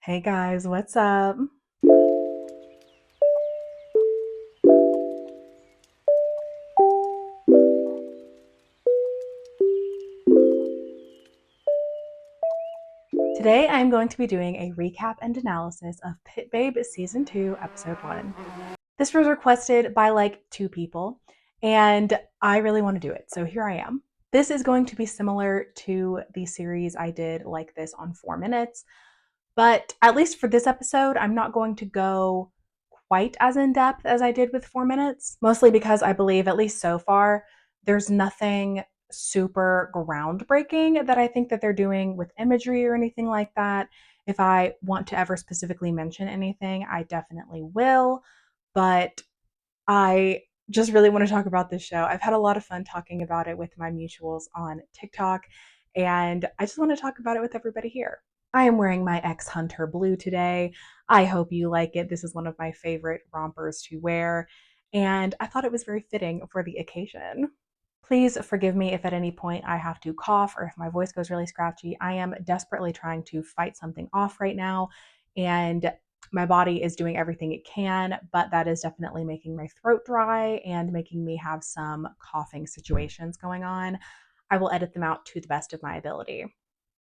Hey guys, what's up? Today I'm going to be doing a recap and analysis of Pit Babe Season 2, Episode 1. This was requested by like 2 people, and I really want to do it, so here I am. This is going to be similar to the series I did like this on 4 minutes, but at least for this episode, I'm not going to go quite as in depth as I did with 4 minutes, mostly because I believe, at least so far, there's nothing super groundbreaking that I think that they're doing with imagery or anything like that. If I want to ever specifically mention anything, I definitely will, but I just really want to talk about this show. I've had a lot of fun talking about it with my mutuals on TikTok, and I just want to talk about it with everybody here. I am wearing my X Hunter blue today. I hope you like it. This is one of my favorite rompers to wear, and I thought it was very fitting for the occasion. Please forgive me if at any point I have to cough or if my voice goes really scratchy. I am desperately trying to fight something off right now, and my body is doing everything it can, but that is definitely making my throat dry and making me have some coughing situations going on. I will edit them out to the best of my ability.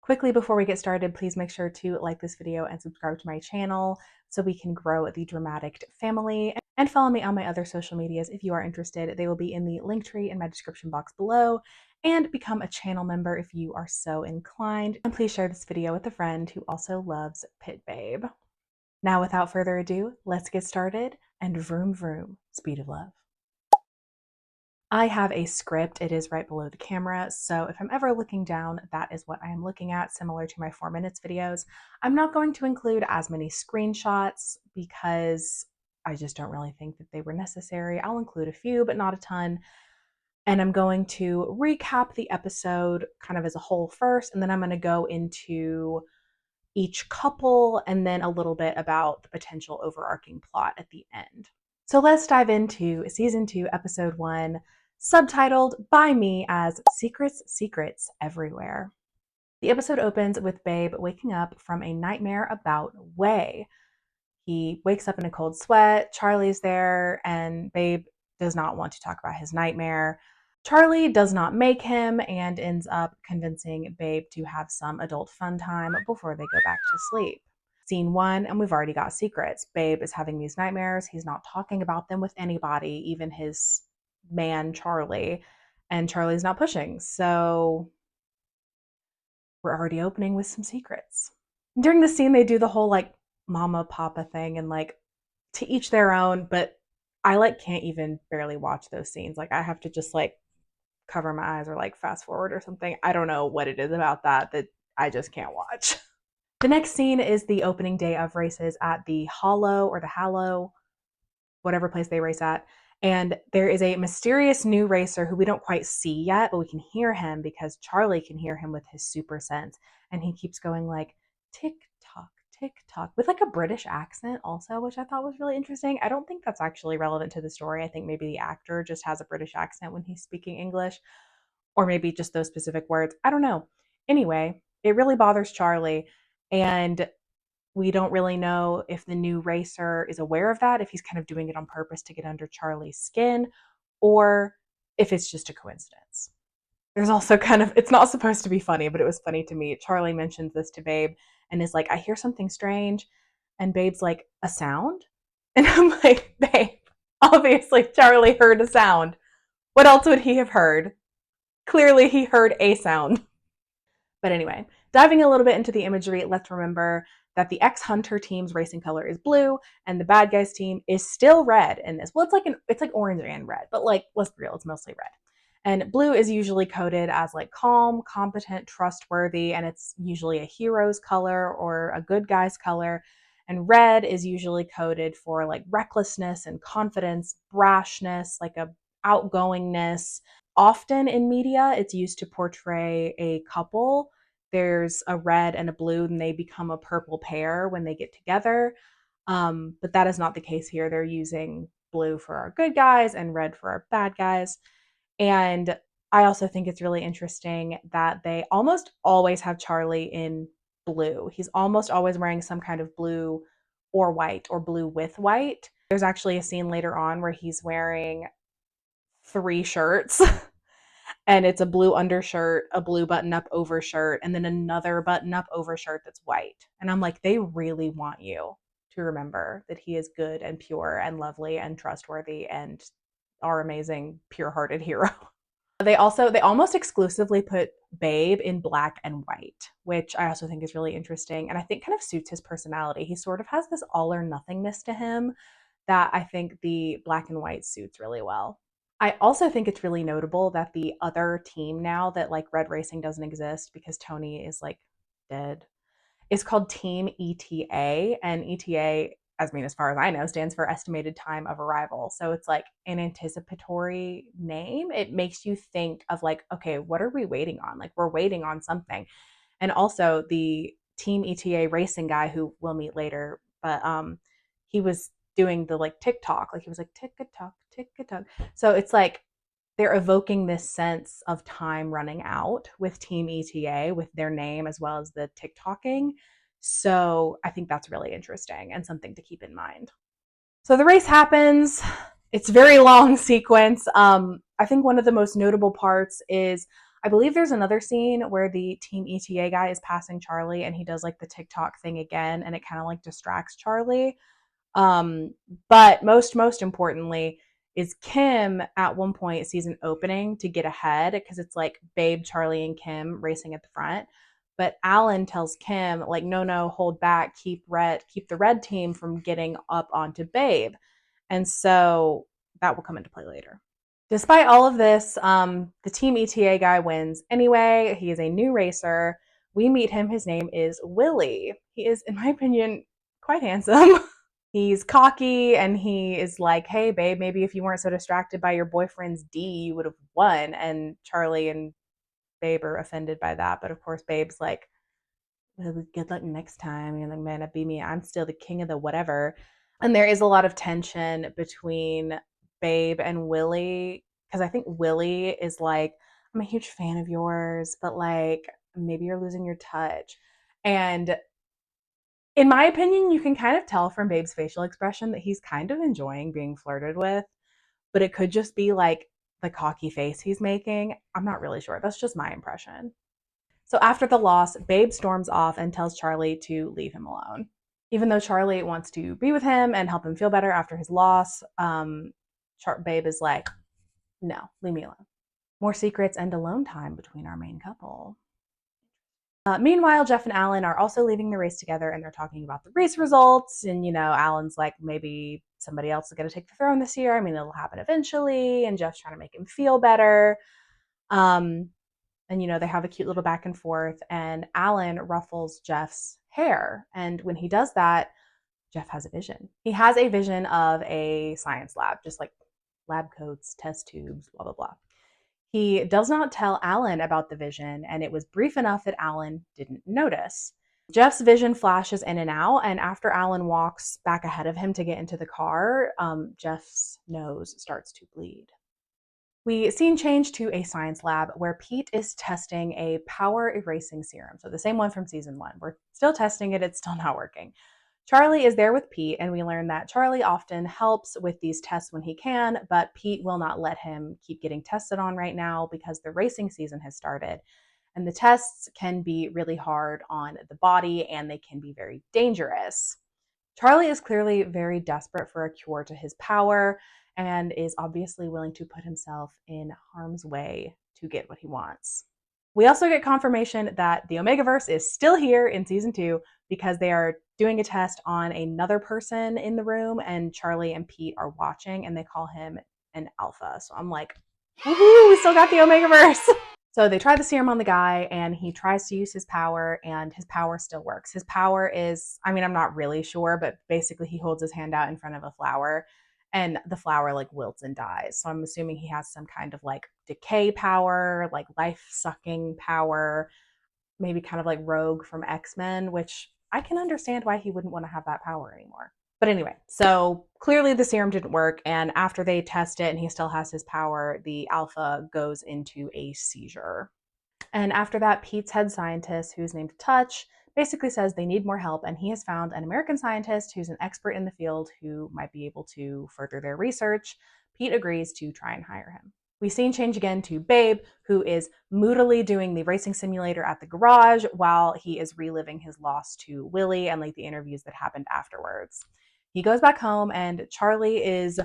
Quickly before we get started, please make sure to like this video and subscribe to my channel so we can grow the Dramatic family. And follow me on my other social medias if you are interested. They will be in the link tree in my description box below. And become a channel member if you are so inclined. And please share this video with a friend who also loves Pit Babe. Now, without further ado, let's get started and vroom vroom, speed of love. I have a script. It is right below the camera. So if I'm ever looking down, that is what I am looking at, similar to my 4 minutes videos. I'm not going to include as many screenshots because I just don't really think that they were necessary. I'll include a few, but not a ton. And I'm going to recap the episode kind of as a whole first, and then I'm going to go into each couple and then a little bit about the potential overarching plot at the end. So let's dive into season 2, episode 1, subtitled by me as Secrets, Secrets Everywhere. The episode opens with Babe waking up from a nightmare about Wei. He wakes up in a cold sweat. Charlie's there, and Babe does not want to talk about his nightmare. Charlie does not make him and ends up convincing Babe to have some adult fun time before they go back to sleep. Scene 1, and we've already got secrets. Babe is having these nightmares. He's not talking about them with anybody, even his man, Charlie. And Charlie's not pushing. So we're already opening with some secrets. During the scene, they do the whole like mama papa thing and like to each their own, but I like can't even barely watch those scenes. Like I have to just like cover my eyes or like fast forward or something. I don't know what it is about that I just can't watch. The next scene is the opening day of races at the Hollow or the Hallow, whatever place they race at. And there is a mysterious new racer who we don't quite see yet, but we can hear him because Charlie can hear him with his super sense. And he keeps going like tick tock, tick tock with like a British accent also, which I thought was really interesting. I don't think that's actually relevant to the story. I think maybe the actor just has a British accent when he's speaking English, or maybe just those specific words. I don't know. Anyway, it really bothers Charlie. And we don't really know if the new racer is aware of that, if he's kind of doing it on purpose to get under Charlie's skin, or if it's just a coincidence. There's also kind of, it's not supposed to be funny, but it was funny to me. Charlie mentions this to Babe and is like, I hear something strange. And Babe's like, a sound? And I'm like, Babe, obviously Charlie heard a sound. What else would he have heard? Clearly he heard a sound. But anyway, diving a little bit into the imagery, let's remember that the X Hunter team's racing color is blue, and the bad guys team is still red in this. Well, it's like orange and red, but like let's be real, it's mostly red. And blue is usually coded as like calm, competent, trustworthy, and it's usually a hero's color or a good guy's color. And red is usually coded for like recklessness and confidence, brashness, like a outgoingness. Often in media, it's used to portray a couple. There's a red and a blue, and they become a purple pair when they get together. But that is not the case here. They're using blue for our good guys and red for our bad guys. And I also think it's really interesting that they almost always have Charlie in blue. He's almost always wearing some kind of blue or white or blue with white. There's actually a scene later on where he's wearing 3 shirts and it's a blue undershirt, a blue button-up overshirt, and then another button-up overshirt that's white. And I'm like, they really want you to remember that he is good and pure and lovely and trustworthy and our amazing, pure-hearted hero. They almost exclusively put Babe in black and white, which I also think is really interesting and I think kind of suits his personality. He sort of has this all or nothingness to him that I think the black and white suits really well. I also think it's really notable that the other team now that like Red Racing doesn't exist because Tony is like dead is called Team ETA, and ETA, as far as I know, stands for estimated time of arrival. So it's like an anticipatory name. It makes you think of like, okay, what are we waiting on? Like we're waiting on something. And also the Team ETA racing guy who we'll meet later, but he was doing the like TikTok, like he was like tick a tock, tick a tock. So it's like they're evoking this sense of time running out with Team ETA, with their name as well as the TikToking. So I think that's really interesting and something to keep in mind. So the race happens. It's a very long sequence. I think one of the most notable parts is I believe there's another scene where the Team ETA guy is passing Charlie and he does like the TikTok thing again and it kind of like distracts Charlie. But most importantly is Kim at one point sees an opening to get ahead because it's like Babe, Charlie, and Kim racing at the front. But Alan tells Kim, like, no, hold back, keep the red team from getting up onto Babe. And so that will come into play later. Despite all of this, the Team ETA guy wins anyway. He is a new racer. We meet him. His name is Willie. He is, in my opinion, quite handsome. He's cocky and he is like, hey, babe, maybe if you weren't so distracted by your boyfriend's D, you would have won. And Charlie and Babe are offended by that. But of course, Babe's like, well, good luck next time. You're like, man, it be me. I'm still the king of the whatever. And there is a lot of tension between Babe and Willie because I think Willie is like, I'm a huge fan of yours, but like, maybe you're losing your touch. And in my opinion, you can kind of tell from Babe's facial expression that he's kind of enjoying being flirted with, but it could just be like the cocky face he's making. I'm not really sure. That's just my impression. So after the loss, Babe storms off and tells Charlie to leave him alone. Even though Charlie wants to be with him and help him feel better after his loss, Babe is like, no, leave me alone. More secrets and alone time between our main couple. Meanwhile, Jeff and Alan are also leaving the race together and they're talking about the race results. And, Alan's like, maybe somebody else is going to take the throne this year. I mean, it'll happen eventually. And Jeff's trying to make him feel better. And, they have a cute little back and forth. And Alan ruffles Jeff's hair. And when he does that, Jeff has a vision. He has a vision of a science lab, just like lab coats, test tubes, blah, blah, blah. He does not tell Alan about the vision, and it was brief enough that Alan didn't notice. Jeff's vision flashes in and out, and after Alan walks back ahead of him to get into the car, Jeff's nose starts to bleed. We scene change to a science lab where Pete is testing a power erasing serum. So the same one from season 1. We're still testing it, it's still not working. Charlie is there with Pete, and we learn that Charlie often helps with these tests when he can, but Pete will not let him keep getting tested on right now because the racing season has started. And the tests can be really hard on the body and they can be very dangerous. Charlie is clearly very desperate for a cure to his power and is obviously willing to put himself in harm's way to get what he wants. We also get confirmation that the Omegaverse is still here in season 2 because they are doing a test on another person in the room, and Charlie and Pete are watching, and they call him an alpha. So I'm like, woohoo, we still got the Omegaverse. So they try the serum on the guy, and he tries to use his power, and his power still works. His power is, I'm not really sure, but basically he holds his hand out in front of a flower, and the flower like wilts and dies. So I'm assuming he has some kind of like decay power, like life-sucking power, maybe kind of like Rogue from X-Men, which I can understand why he wouldn't want to have that power anymore. But anyway, so clearly the serum didn't work, and after they test it and he still has his power, the alpha goes into a seizure. And after that, Pete's head scientist, who's named Touch, basically says they need more help, and he has found an American scientist who's an expert in the field who might be able to further their research. Pete agrees to try and hire him. We scene change again to Babe, who is moodily doing the racing simulator at the garage while he is reliving his loss to Willie and like the interviews that happened afterwards. He goes back home, and Charlie is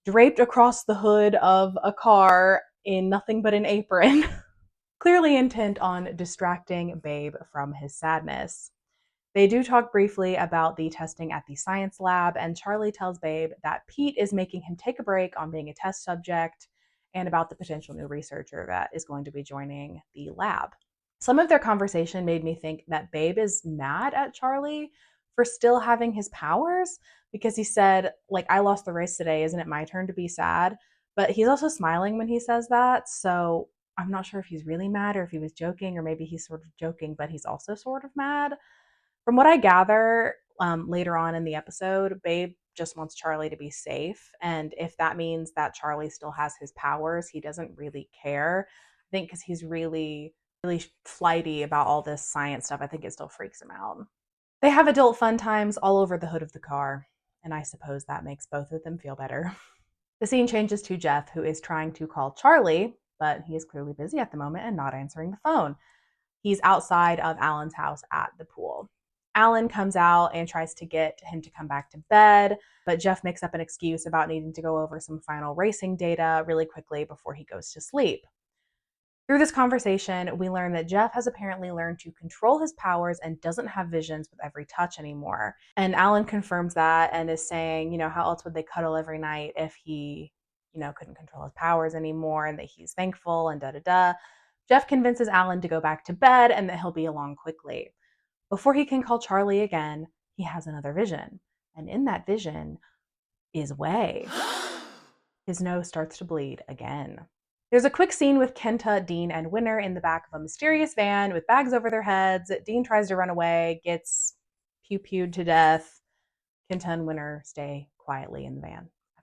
draped across the hood of a car in nothing but an apron, clearly intent on distracting Babe from his sadness. They do talk briefly about the testing at the science lab, and Charlie tells Babe that Pete is making him take a break on being a test subject and about the potential new researcher that is going to be joining the lab. Some of their conversation made me think that Babe is mad at Charlie for still having his powers because he said, like, I lost the race today. Isn't it my turn to be sad? But he's also smiling when he says that. So I'm not sure if he's really mad or if he was joking, or maybe he's sort of joking, but he's also sort of mad. From what I gather, later on in the episode, Babe just wants Charlie to be safe. And if that means that Charlie still has his powers, he doesn't really care. I think because he's really flighty about all this science stuff, I think it still freaks him out. They have adult fun times all over the hood of the car, and I suppose that makes both of them feel better. The scene changes to Jeff, who is trying to call Charlie, but he is clearly busy at the moment and not answering the phone. He's outside of Alan's house at the pool. Alan comes out and tries to get him to come back to bed, but Jeff makes up an excuse about needing to go over some final racing data really quickly before he goes to sleep. Through this conversation, we learn that Jeff has apparently learned to control his powers and doesn't have visions with every touch anymore. And Alan confirms that and is saying, how else would they cuddle every night if he, couldn't control his powers anymore, and that he's thankful and da da da. Jeff convinces Alan to go back to bed and that he'll be along quickly. Before he can call Charlie again, he has another vision. And in that vision is Way. His nose starts to bleed again. There's a quick scene with Kenta, Dean, and Winner in the back of a mysterious van with bags over their heads. Dean tries to run away, gets pew-pewed to death. Kenta and Winner stay quietly in the van after that.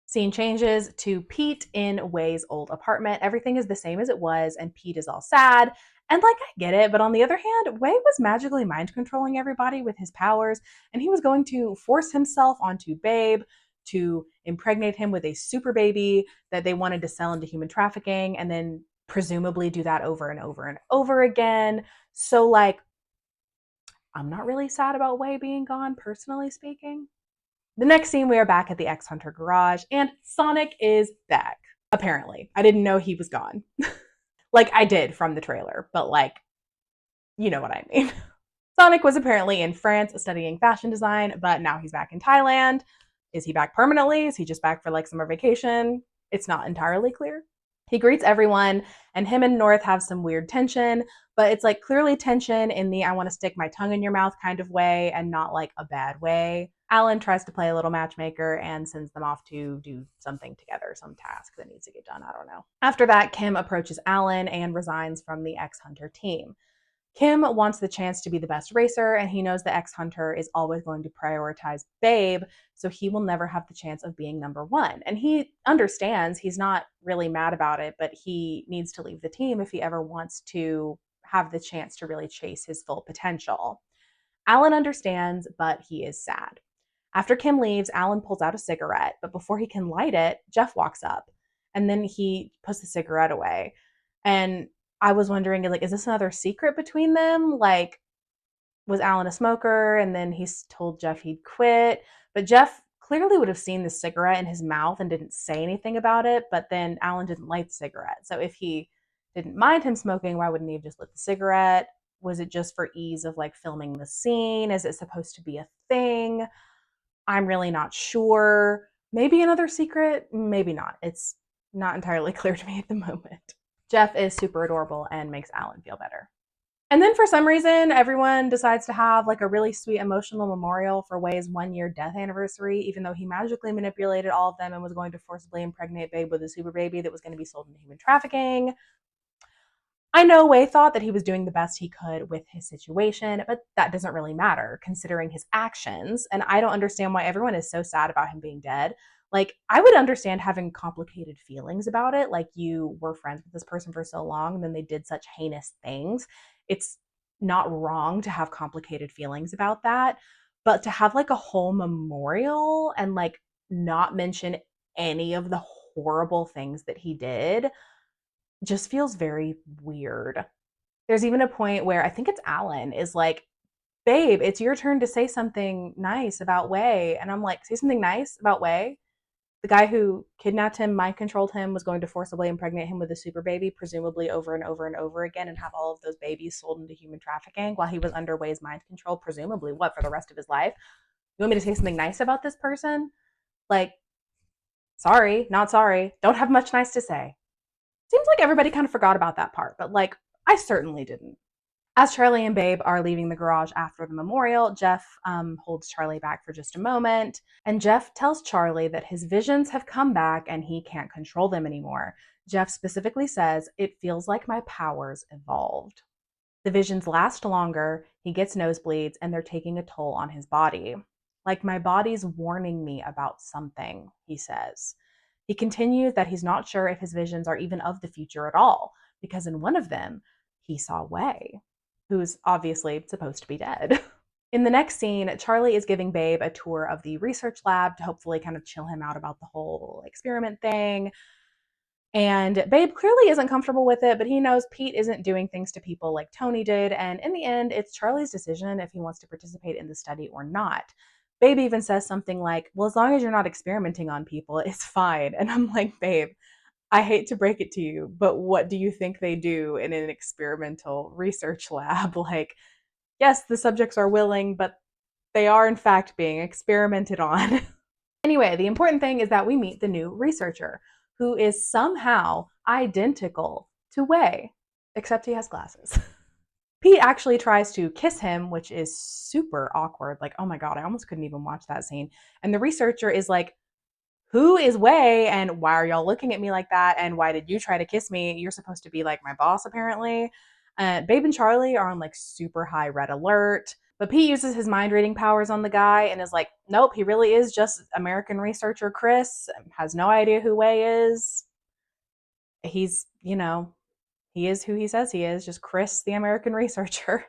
Scene changes to Pete in Way's old apartment. Everything is the same as it was, and Pete is all sad. And I get it, but on the other hand, Way was magically mind controlling everybody with his powers, and he was going to force himself onto Babe to impregnate him with a super baby that they wanted to sell into human trafficking, and then presumably do that over and over and over again. So, I'm not really sad about Way being gone, personally speaking. The next scene, we are back at the X Hunter garage, and Sonic is back. Apparently. I didn't know he was gone. I did from the trailer, but you know what I mean. Sonic was apparently in France studying fashion design, but now he's back in Thailand. Is he back permanently? Is he just back for summer vacation? It's not entirely clear. He greets everyone, and him and North have some weird tension, but it's clearly tension in the I want to stick my tongue in your mouth kind of way, and not a bad way. Alan tries to play a little matchmaker and sends them off to do something together, some task that needs to get done. I don't know. After that, Kim approaches Alan and resigns from the X Hunter team. Kim wants the chance to be the best racer, and he knows the X Hunter is always going to prioritize Babe, so he will never have the chance of being number one. And he understands, he's not really mad about it, but he needs to leave the team if he ever wants to have the chance to really chase his full potential. Alan understands, but he is sad. After Kim leaves, Alan pulls out a cigarette, but before he can light it, Jeff walks up, and then he puts the cigarette away. And I was wondering, is this another secret between them? Was Alan a smoker and then he's told Jeff he'd quit? But Jeff clearly would have seen the cigarette in his mouth and didn't say anything about it, but then Alan didn't light the cigarette. So if he didn't mind him smoking, why wouldn't he have just lit the cigarette? Was it just for ease of filming the scene? Is it supposed to be a thing? I'm really not sure. Maybe another secret? Maybe not. It's not entirely clear to me at the moment. Jeff is super adorable and makes Alan feel better. And then for some reason, everyone decides to have a really sweet emotional memorial for Way's 1-year death anniversary, even though he magically manipulated all of them and was going to forcibly impregnate Babe with a super baby that was going to be sold into human trafficking. I know Way thought that he was doing the best he could with his situation, but that doesn't really matter considering his actions. And I don't understand why everyone is so sad about him being dead. I would understand having complicated feelings about it. You were friends with this person for so long, and then they did such heinous things. It's not wrong to have complicated feelings about that, but to have like a whole memorial and like not mention any of the horrible things that he did just feels very weird. There's even a point where I think it's Alan is like, babe, it's your turn to say something nice about Wei. And I'm like, say something nice about Wei? The guy who kidnapped him, mind controlled him, was going to forcibly impregnate him with a super baby, presumably over and over and over again, and have all of those babies sold into human trafficking while he was under Wei's mind control, presumably what, for the rest of his life? You want me to say something nice about this person? Like, sorry, not sorry. Don't have much nice to say. Seems like everybody kind of forgot about that part, but like, I certainly didn't. As Charlie and Babe are leaving the garage after the memorial, Jeff holds Charlie back for just a moment. And Jeff tells Charlie that his visions have come back and he can't control them anymore. Jeff specifically says, "It feels like my powers evolved." The visions last longer, he gets nosebleeds, and they're taking a toll on his body. Like my body's warning me about something, he says. He continues that he's not sure if his visions are even of the future at all, because in one of them, he saw Wei, who's obviously supposed to be dead. In the next scene, Charlie is giving Babe a tour of the research lab to hopefully kind of chill him out about the whole experiment thing. And Babe clearly isn't comfortable with it, but he knows Pete isn't doing things to people like Tony did. And in the end, it's Charlie's decision if he wants to participate in the study or not. Babe even says something like, "Well, as long as you're not experimenting on people, it's fine." And I'm like, "Babe, I hate to break it to you, but what do you think they do in an experimental research lab?" Like, yes, the subjects are willing, but they are in fact being experimented on. Anyway, the important thing is that we meet the new researcher, who is somehow identical to Wei, except he has glasses. Pete actually tries to kiss him, which is super awkward. Like, oh my God, I almost couldn't even watch that scene. And the researcher is like, "Who is Wei? And why are y'all looking at me like that? And why did you try to kiss me? You're supposed to be like my boss, apparently." Babe and Charlie are on like super high red alert. But Pete uses his mind reading powers on the guy and is like, "Nope, he really is just American researcher Chris, has no idea who Wei is. He's, he is who he says he is, just Chris, the American researcher."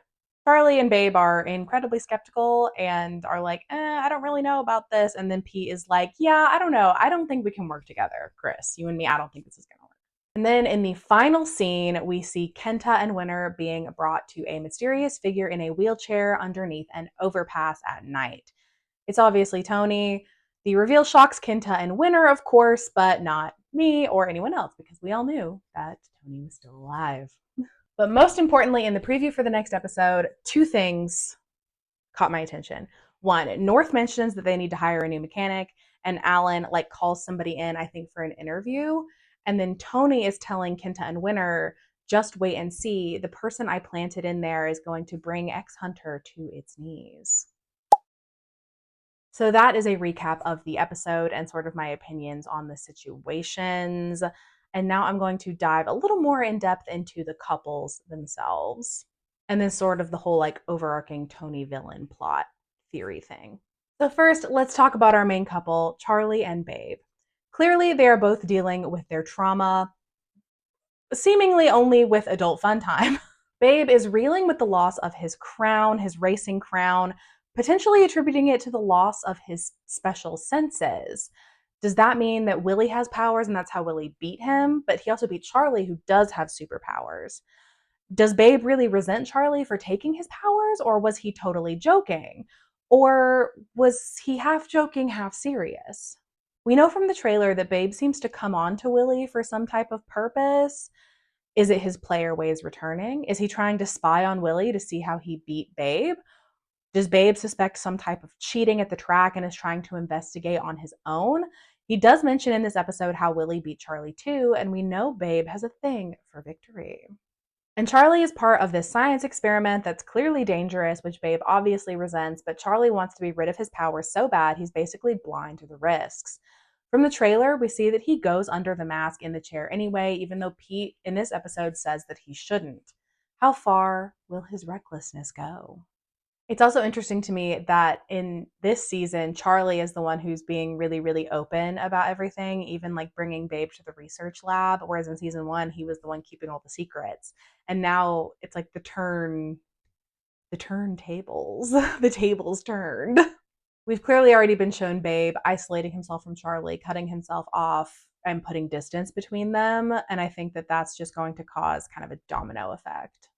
Charlie and Babe are incredibly skeptical and are like, I don't really know about this. And then Pete is like, "Yeah, I don't know. I don't think we can work together, Chris. You and me, I don't think this is going to work." And then in the final scene, we see Kenta and Winter being brought to a mysterious figure in a wheelchair underneath an overpass at night. It's obviously Tony. The reveal shocks Kenta and Winter, of course, but not me or anyone else because we all knew that Tony was still alive. But most importantly, in the preview for the next episode, two things caught my attention. One, North mentions that they need to hire a new mechanic, and Alan like calls somebody in, I think, for an interview. And then Tony is telling Kenta and Winter, "Just wait and see. The person I planted in there is going to bring X Hunter to its knees." So that is a recap of the episode and sort of my opinions on the situations. And now I'm going to dive a little more in depth into the couples themselves and then sort of the whole like overarching Tony villain plot theory thing. So first, let's talk about our main couple, Charlie and Babe. Clearly, they are both dealing with their trauma, seemingly only with adult fun time. Babe is reeling with the loss of his crown, his racing crown, potentially attributing it to the loss of his special senses. Does that mean that Willie has powers and that's how Willie beat him? But he also beat Charlie, who does have superpowers. Does Babe really resent Charlie for taking his powers, or was he totally joking? Or was he half joking, half serious? We know from the trailer that Babe seems to come on to Willie for some type of purpose. Is it his player ways returning? Is he trying to spy on Willie to see how he beat Babe? Does Babe suspect some type of cheating at the track and is trying to investigate on his own? He does mention in this episode how Willie beat Charlie too, and we know Babe has a thing for victory. And Charlie is part of this science experiment that's clearly dangerous, which Babe obviously resents, but Charlie wants to be rid of his powers so bad he's basically blind to the risks. From the trailer, we see that he goes under the mask in the chair anyway, even though Pete in this episode says that he shouldn't. How far will his recklessness go? It's also interesting to me that in this season, Charlie is the one who's being really, really open about everything, even like bringing Babe to the research lab. Whereas in season one, he was the one keeping all the secrets. And now it's like the turn The turntables. The tables turned. We've clearly already been shown Babe isolating himself from Charlie, cutting himself off, and putting distance between them. And I think that that's just going to cause kind of a domino effect.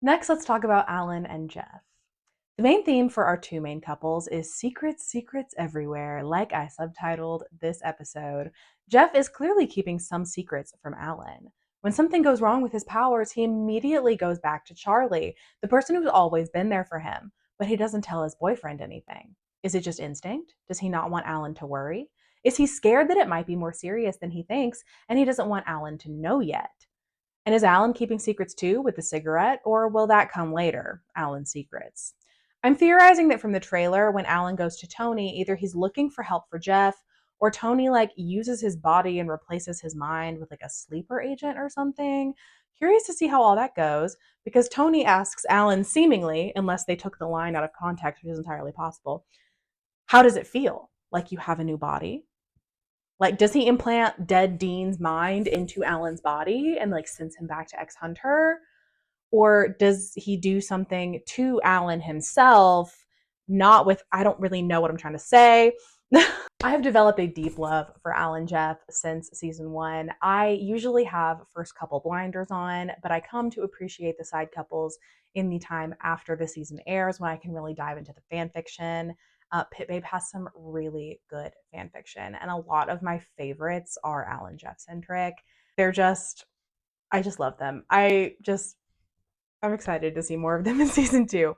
Next, let's talk about Alan and Jeff. The main theme for our two main couples is secrets, secrets everywhere, like I subtitled this episode. Jeff is clearly keeping some secrets from Alan. When something goes wrong with his powers, he immediately goes back to Charlie, the person who's always been there for him, but he doesn't tell his boyfriend anything. Is it just instinct? Does he not want Alan to worry? Is he scared that it might be more serious than he thinks, and he doesn't want Alan to know yet? And is Alan keeping secrets too with the cigarette, or will that come later? Alan's secrets. I'm theorizing that from the trailer, when Alan goes to Tony, either he's looking for help for Jeff, or Tony uses his body and replaces his mind with a sleeper agent or something. Curious to see how all that goes, because Tony asks Alan seemingly, unless they took the line out of context, which is entirely possible, how does it feel? Like you have a new body? Does he implant dead Dean's mind into Alan's body and sends him back to X Hunter? Or does he do something to Alan himself? Not with, I don't really know what I'm trying to say. I have developed a deep love for Alan Jeff since season 1. I usually have first couple blinders on, but I come to appreciate the side couples in the time after the season airs when I can really dive into the fan fiction. Pit Babe has some really good fan fiction, and a lot of my favorites are Alan Jeff centric. I just love them. I'm excited to see more of them in season 2.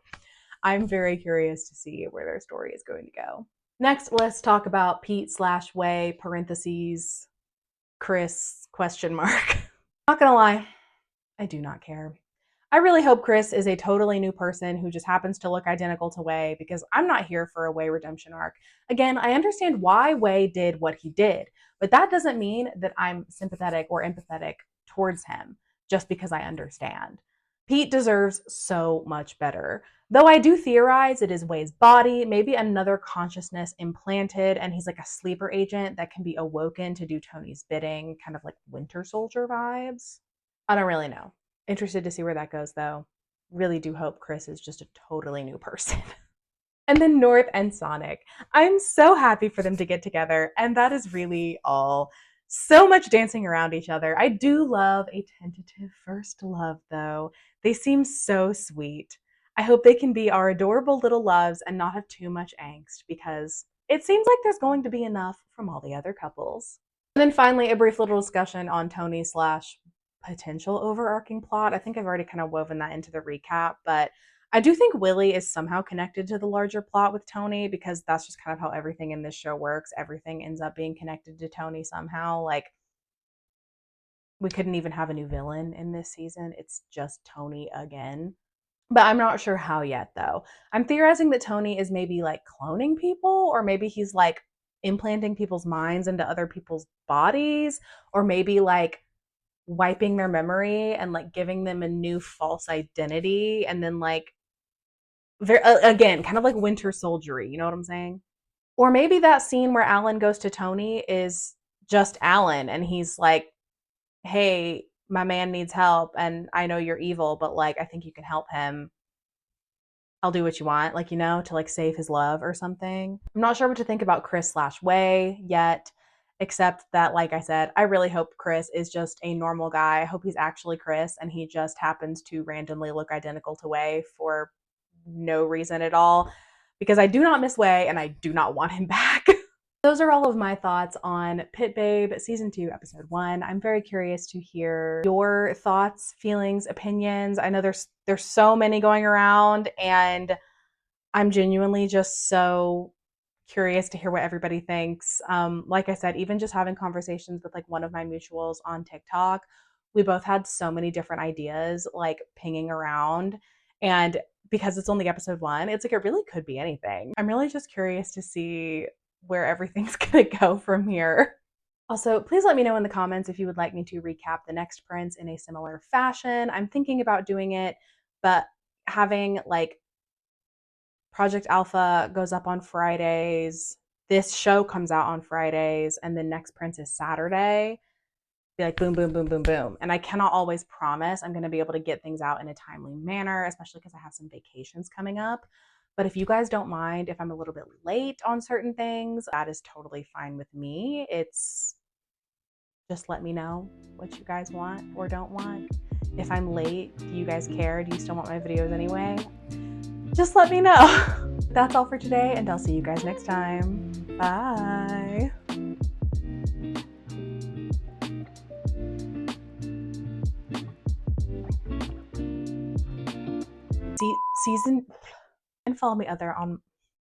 I'm very curious to see where their story is going to go. Next, let's talk about Pete/Way, parentheses, Chris, question mark. Not gonna lie, I do not care. I really hope Chris is a totally new person who just happens to look identical to Way, because I'm not here for a Way redemption arc. Again, I understand why Way did what he did, but that doesn't mean that I'm sympathetic or empathetic towards him just because I understand. Pete deserves so much better. Though I do theorize it is Way's body, maybe another consciousness implanted, and he's like a sleeper agent that can be awoken to do Tony's bidding, kind of like Winter Soldier vibes. I don't really know. Interested to see where that goes, though. Really do hope Chris is just a totally new person. And then North and Sonic. I'm so happy for them to get together, and that is really all. So much dancing around each other. I do love a tentative first love, though. They seem so sweet. I hope they can be our adorable little loves and not have too much angst, because it seems like there's going to be enough from all the other couples. And then finally, a brief little discussion on Tony slash potential overarching plot. I think I've already kind of woven that into the recap, but I do think Willie is somehow connected to the larger plot with Tony, because that's just kind of how everything in this show works. Everything ends up being connected to Tony somehow. We couldn't even have a new villain in this season. It's just Tony again. But I'm not sure how yet, though. I'm theorizing that Tony is maybe cloning people, or maybe he's implanting people's minds into other people's bodies, or maybe wiping their memory and giving them a new false identity, and then again, kind of like Winter Soldiery, you know what I'm saying? Or maybe that scene where Alan goes to Tony is just Alan, and he's like, hey, my man needs help, and I know you're evil, but I think you can help him. I'll do what you want, to save his love or something. I'm not sure what to think about Chris/Way yet, except that, like I said, I really hope Chris is just a normal guy. I hope he's actually Chris and he just happens to randomly look identical to Way for no reason at all, because I do not miss Way and I do not want him back. Those are all of my thoughts on Pit Babe Season 2, Episode 1. I'm very curious to hear your thoughts, feelings, opinions. I know there's so many going around, and I'm genuinely just so curious to hear what everybody thinks. Like I said, even just having conversations with one of my mutuals on TikTok, we both had so many different ideas pinging around, and because it's only episode 1, it's it really could be anything. I'm really just curious to see where everything's gonna go from here. Also, please let me know in the comments if you would like me to recap The Next Prince in a similar fashion. I'm thinking about doing it, but having Project Alpha goes up on Fridays, this show comes out on Fridays, and then Next Prince is Saturday. be like boom, boom, boom, boom, boom. And I cannot always promise I'm going to be able to get things out in a timely manner, especially because I have some vacations coming up. But if you guys don't mind if I'm a little bit late on certain things, that is totally fine with me. It's just let me know what you guys want or don't want. If I'm late, do you guys care? Do you still want my videos anyway? Just let me know. That's all for today, and I'll see you guys next time. Bye. Season and follow me on